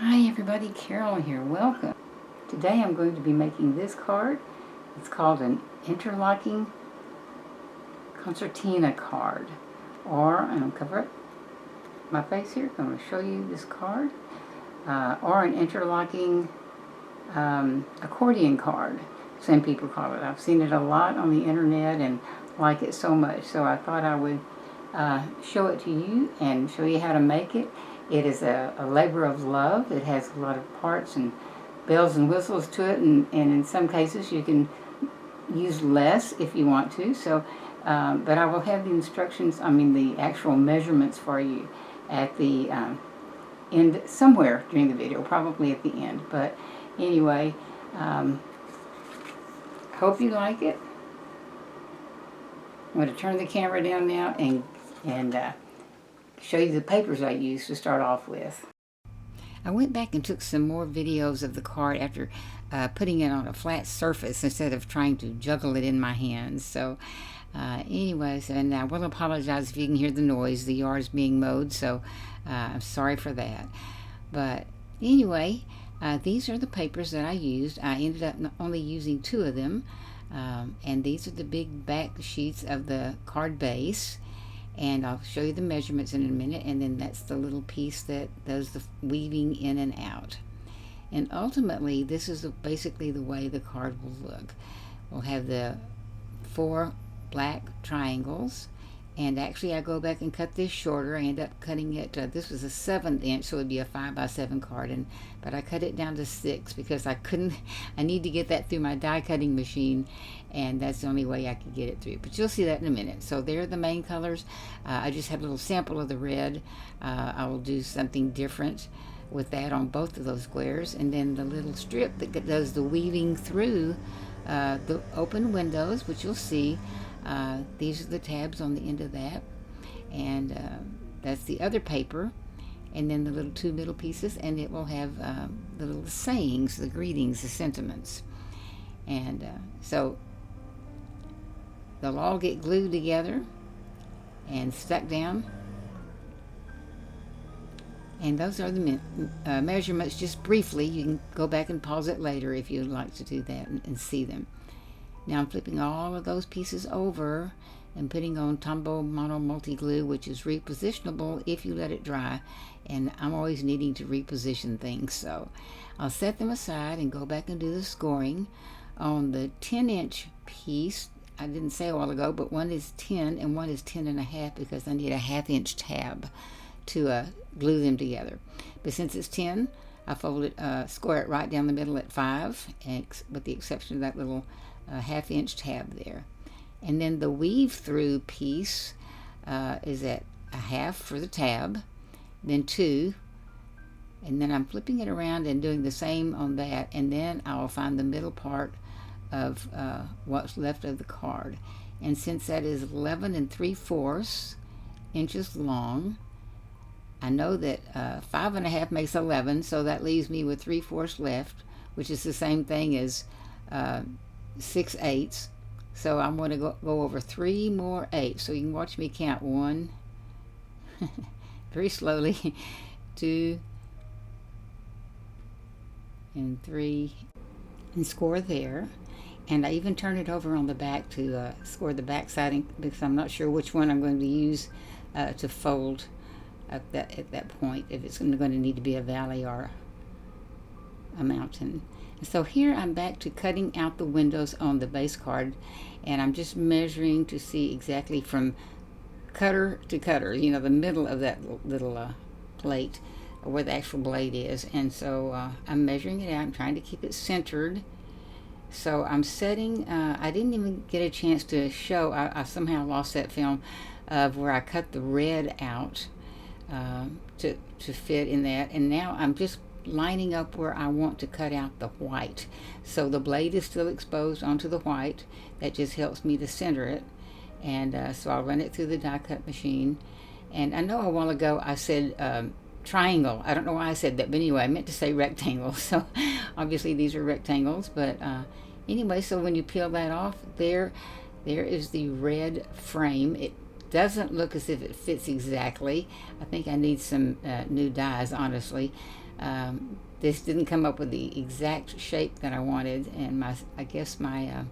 Hi everybody, Carol here. Welcome. Today I'm going to be making this card. It's called an Interlocking Concertina Card. Or, I'm going to cover up my face here. I'm going to show you this card. Or an interlocking accordion card, some people call it. I've seen it a lot on the internet and like it so much. So I thought I would show it to you and show you how to make it. It is a labor of love. It has a lot of parts and bells and whistles to it, and in some cases you can use less if you want to. So, but I will have the instructions, the actual measurements for you at the end, somewhere during the video, probably at the end. But anyway, hope you like it. I'm going to turn the camera down now and show you the papers I used to start off with. I went back and took some more videos of the card after putting it on a flat surface instead of trying to juggle it in my hands. So anyways, and I will apologize if you can hear the noise. The yard's being mowed, so I'm sorry for that. But anyway, these are the papers that I used. I ended up only using 2 of them. And these are the big back sheets of the card base. And I'll show you the measurements in a minute, and then that's the little piece that does the weaving in and out. And ultimately, this is basically the way the card will look. We'll have the 4 black triangles, and actually I go back and cut this shorter. I end up cutting it, this was a 1/7 inch, so it would be a 5x7 card, but I cut it down to 6 because I need to get that through my die cutting machine, and that's the only way I could get it through. But you'll see that in a minute. So there are the main colors. I just have a little sample of the red. I will do something different with that on both of those squares, and then the little strip that does the weaving through the open windows, which you'll see. These are the tabs on the end of that, and that's the other paper, and then the little 2 middle pieces, and it will have the little sayings, the greetings, the sentiments. And so they'll all get glued together and stuck down, and those are the measurements just briefly. You can go back and pause it later if you'd like to do that and see them. Now I'm flipping all of those pieces over and putting on Tombow Mono Multi Glue, which is repositionable if you let it dry. And I'm always needing to reposition things, so I'll set them aside and go back and do the scoring. On the 10-inch piece, I didn't say a while ago, but one is 10 and one is 10.5 because I need a 1/2-inch tab to glue them together. But since it's 10, I fold it, score it right down the middle at 5, with the exception of that little 1/2-inch tab there. And then the weave through piece is at 1/2 for the tab, then 2, and then I'm flipping it around and doing the same on that, and then I'll find the middle part of what's left of the card. And since that is 11 3/4 inches long, I know that 5.5 makes 11, so that leaves me with 3/4 left, which is the same thing as 6/8. So I'm going to go over 3 more 8. So you can watch me count 1, very slowly, 2, and 3, and score there. And I even turn it over on the back to score the back side, because I'm not sure which one I'm going to use to fold at that point, if it's going to need to be a valley or a mountain. So here I'm back to cutting out the windows on the base card, and I'm just measuring to see exactly from cutter to cutter, the middle of that little plate where the actual blade is. And so I'm measuring it out. I'm trying to keep it centered. So I'm setting, I didn't even get a chance to show, I somehow lost that film of where I cut the red out to fit in that, and now I'm just lining up where I want to cut out the white. So the blade is still exposed onto the white. That just helps me to center it. And so I'll run it through the die cut machine. And I know a while ago I said triangle. I don't know why I said that, but anyway, I meant to say rectangle. So obviously these are rectangles, but anyway, so when you peel that off, there is the red frame. It doesn't look as if it fits exactly. I think I need some new dies, honestly. This didn't come up with the exact shape that I wanted, and I guess my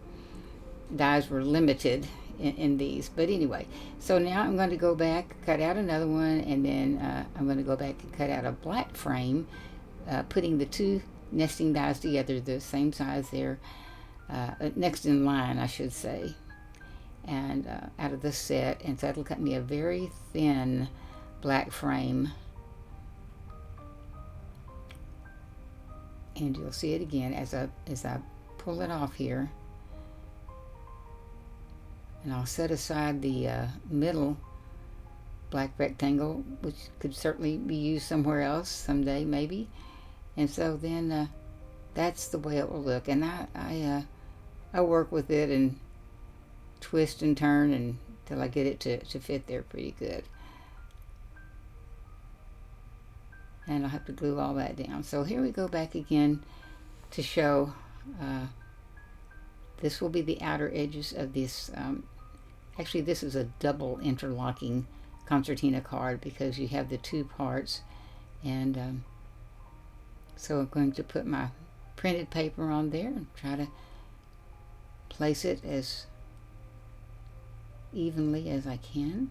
dies were limited in these. But anyway, so now I'm going to go back, cut out another one, and then I'm going to go back and cut out a black frame, putting the two nesting dies together, the same size there, next in line, I should say, and out of the set. And so that'll cut me a very thin black frame. And you'll see it again as I pull it off here. And I'll set aside the middle black rectangle, which could certainly be used somewhere else someday, maybe. And so then that's the way it will look. And I work with it and twist and turn until I get it to fit there pretty good. And I'll have to glue all that down. So here we go back again to show this will be the outer edges of this. Actually, this is a double interlocking concertina card because you have the two parts. And so I'm going to put my printed paper on there and try to place it as evenly as I can.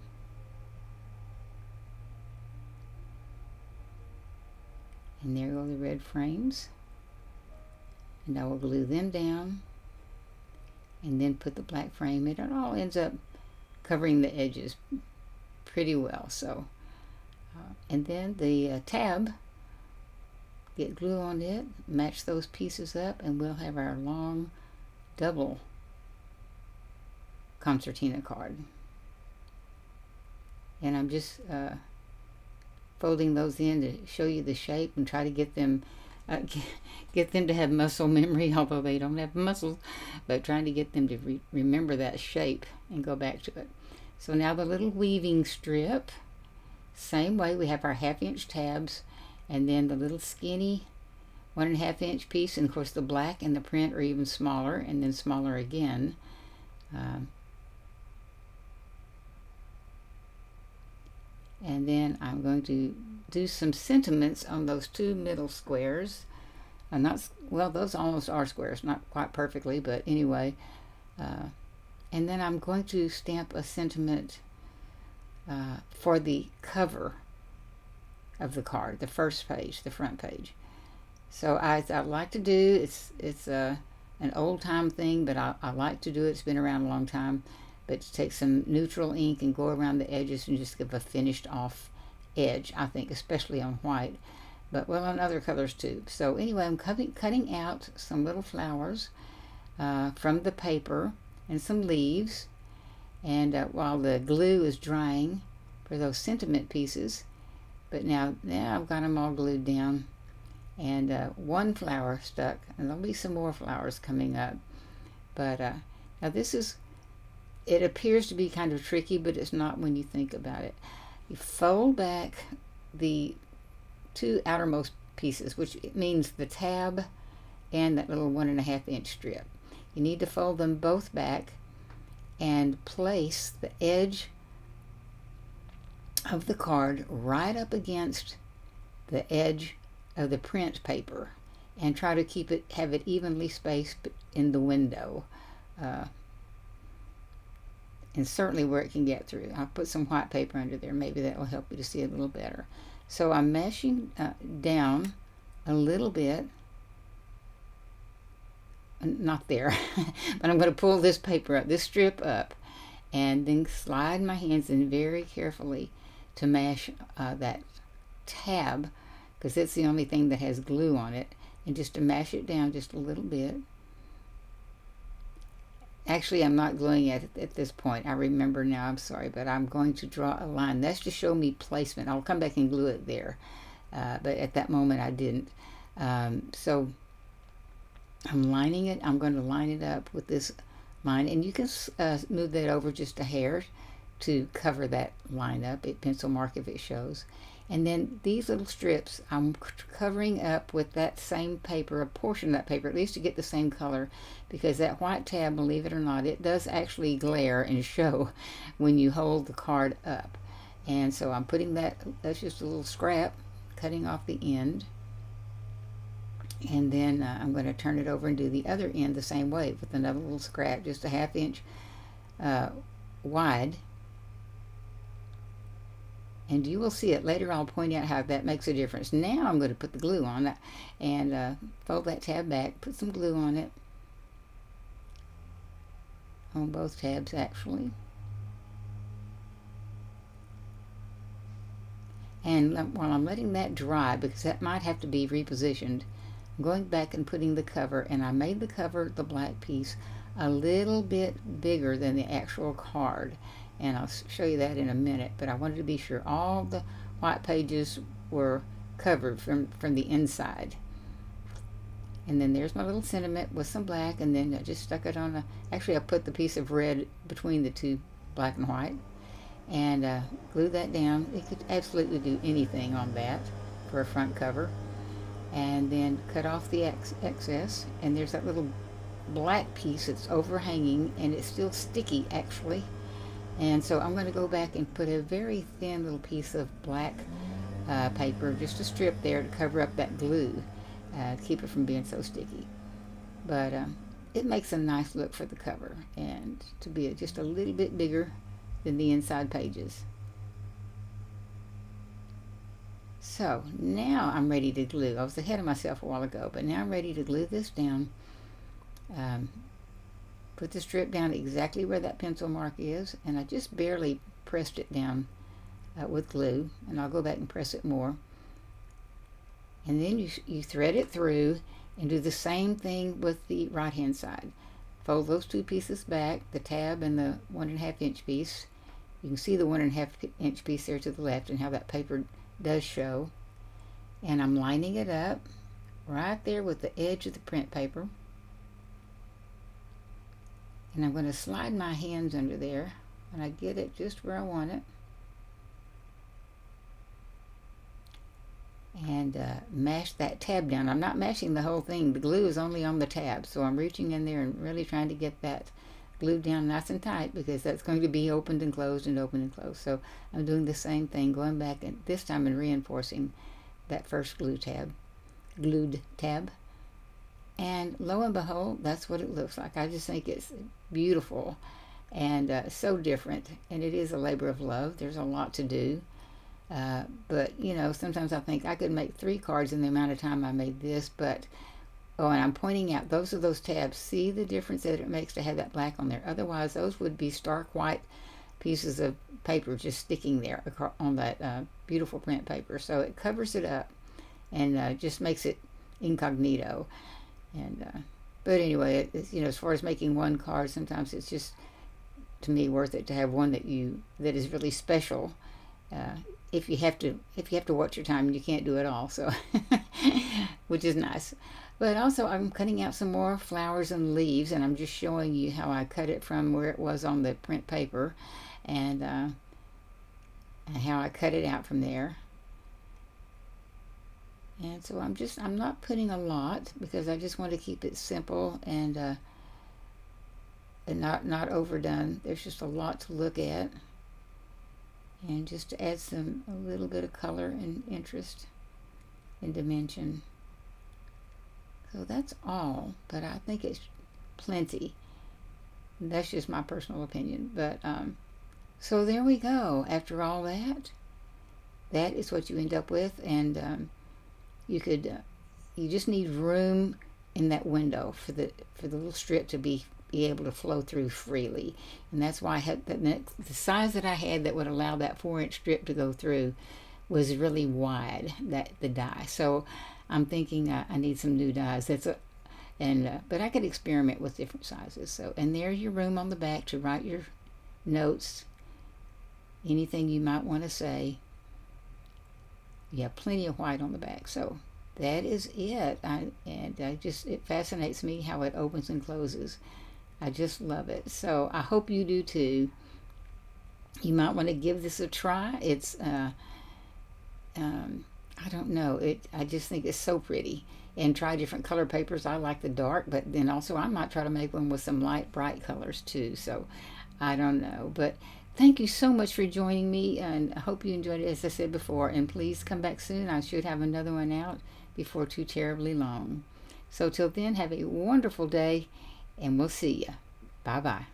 And there go the red frames. And I will glue them down and then put the black frame in. It all ends up covering the edges pretty well. So, and then the tab, get glue on it, match those pieces up, and we'll have our long double concertina card. And I'm just folding those in to show you the shape and try to get them to have muscle memory, although they don't have muscles, but trying to get them to remember that shape and go back to it. So now the little weaving strip, same way, we have our 1/2 inch tabs, and then the little skinny 1.5 inch piece, and of course the black and the print are even smaller, and then smaller again. And then I'm going to do some sentiments on those two middle squares. Well, those almost are squares, not quite perfectly, but anyway. And then I'm going to stamp a sentiment for the cover of the card, the first page, the front page. So I like to do, it's an old time thing, but I like to do it. It's been around a long time. But to take some neutral ink and go around the edges and just give a finished off edge, I think, especially on white, but well, on other colors too. So anyway, I'm cutting out some little flowers from the paper and some leaves, and while the glue is drying for those sentiment pieces. But now I've got them all glued down, and one flower stuck, and there'll be some more flowers coming up. But now this is, it appears to be kind of tricky, but it's not when you think about it. You fold back the two outermost pieces, which means the tab and that little 1.5 inch strip. You need to fold them both back and place the edge of the card right up against the edge of the print paper, and try to have it evenly spaced in the window. And certainly where it can get through. I'll put some white paper under there. Maybe that will help you to see it a little better. So I'm meshing down a little bit. Not there. But I'm going to pull this paper up, this strip up, and then slide my hands in very carefully to mash that tab, because it's the only thing that has glue on it, and just to mash it down just a little bit. Actually, I'm not gluing it at this point. I remember now, I'm sorry, but I'm going to draw a line. That's to show me placement. I'll come back and glue it there. But at that moment, I didn't. So I'm lining it. I'm going to line it up with this line. And you can move that over just a hair to cover that line up. Pencil mark if it shows. And then these little strips I'm covering up with that same paper, a portion of that paper, at least to get the same color, because that white tab, believe it or not, it does actually glare and show when you hold the card up. And so I'm putting that's just a little scrap, cutting off the end. And then I'm going to turn it over and do the other end the same way with another little scrap, just a 1/2 inch wide. And you will see it later. I'll point out how that makes a difference. Now I'm going to put the glue on that and fold that tab back, put some glue on it, on both tabs actually. And while I'm letting that dry, because that might have to be repositioned, I'm going back and putting the cover, and I made the cover, the black piece, a little bit bigger than the actual card. And I'll show you that in a minute, but I wanted to be sure all the white pages were covered from the inside. And then there's my little sentiment with some black, and then I just stuck it on actually I put the piece of red between the two, black and white, and glue that down. You could absolutely do anything on that for a front cover. And then cut off the excess, and there's that little black piece that's overhanging, and it's still sticky actually. And so I'm going to go back and put a very thin little piece of black paper, just a strip there to cover up that glue, to keep it from being so sticky. But it makes a nice look for the cover, and to be just a little bit bigger than the inside pages. So now I'm ready to glue. I was ahead of myself a while ago, but now I'm ready to glue this down. Put the strip down exactly where that pencil mark is, and I just barely pressed it down with glue, and I'll go back and press it more. And then you thread it through and do the same thing with the right hand side. Fold those two pieces back, the tab and the 1.5 inch piece. You can see the 1.5 inch piece there to the left and how that paper does show. And I'm lining it up right there with the edge of the print paper. And I'm going to slide my hands under there, and I get it just where I want it. And mash that tab down. I'm not mashing the whole thing. The glue is only on the tab, so I'm reaching in there and really trying to get that glued down nice and tight, because that's going to be opened and closed and opened and closed. So I'm doing the same thing, going back and this time and reinforcing that first glued tab. And lo and behold, that's what it looks like. I just think it's beautiful and so different. And it is a labor of love. There's a lot to do. But, you know, sometimes I think I could make 3 cards in the amount of time I made this. But, oh, and I'm pointing out, those are those tabs. See the difference that it makes to have that black on there. Otherwise, those would be stark white pieces of paper just sticking there on that beautiful print paper. So it covers it up and just makes it incognito. And but anyway, it's, you know, as far as making one card, sometimes it's just, to me, worth it to have one that is really special. If you have to watch your time and you can't do it all, so which is nice. But also I'm cutting out some more flowers and leaves, and I'm just showing you how I cut it from where it was on the print paper, and how I cut it out from there. And so I'm not putting a lot, because I just want to keep it simple and not overdone. There's just a lot to look at, and just to add a little bit of color and interest and dimension. So that's all, but I think it's plenty. That's just my personal opinion. But so there we go. After all that is what you end up with, and you just need room in that window for the little strip to be able to flow through freely. And that's why I had the size that I had that would allow that 4-inch strip to go through was really wide, the die. So I'm thinking I need some new dies. But I could experiment with different sizes. So, and there's your room on the back to write your notes, anything you might want to say. You have plenty of white on the back. So that is it. It fascinates me how it opens and closes. I just love it. So I hope you do too. You might want to give this a try. It's I don't know, I just think it's so pretty. And try different color papers. I like the dark, but then also I might try to make one with some light bright colors too. So I don't know, but thank you so much for joining me, and I hope you enjoyed it, as I said before. And please come back soon. I should have another one out before too terribly long. So till then, have a wonderful day, and we'll see you. Bye bye.